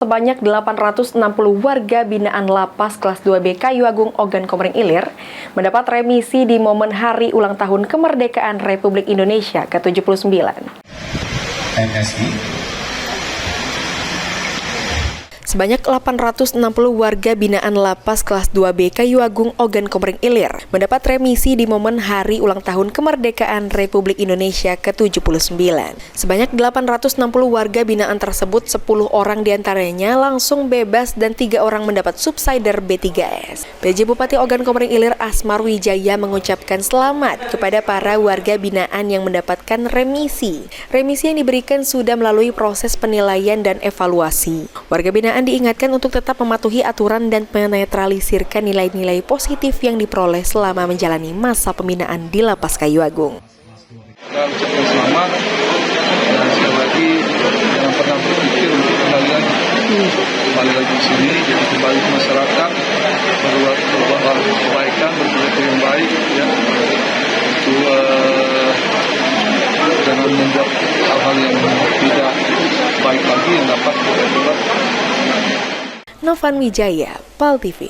Sebanyak 860 warga binaan Lapas kelas 2B Kayu Agung Ogan Komering Ilir mendapat remisi di momen hari ulang tahun kemerdekaan Republik Indonesia ke-79. Sebanyak 860 warga binaan Lapas kelas 2B Kayu Agung Ogan Komering Ilir mendapat remisi di momen hari ulang tahun kemerdekaan Republik Indonesia ke-79. Sebanyak 860 warga binaan tersebut, 10 orang diantaranya langsung bebas dan 3 orang mendapat subsider B3S. PJ Bupati Ogan Komering Ilir Asmar Wijaya mengucapkan selamat kepada para warga binaan yang mendapatkan remisi. Remisi yang diberikan sudah melalui proses penilaian dan evaluasi. Warga binaan diingatkan untuk tetap mematuhi aturan dan menetralisirkan nilai-nilai positif yang diperoleh selama menjalani masa pembinaan di Lapas Kayu Agung. Kita ucapkan selamat dan sekali lagi jangan pernah berpikir untuk kembali lagi di sini, jadi kembali ke masyarakat, berbuat kebaikan, berbuat yang baik, ya. Itu jangan membuat hal-hal yang tidak baik lagi yang dapat kita buat. Novan Wijaya, PAL TV.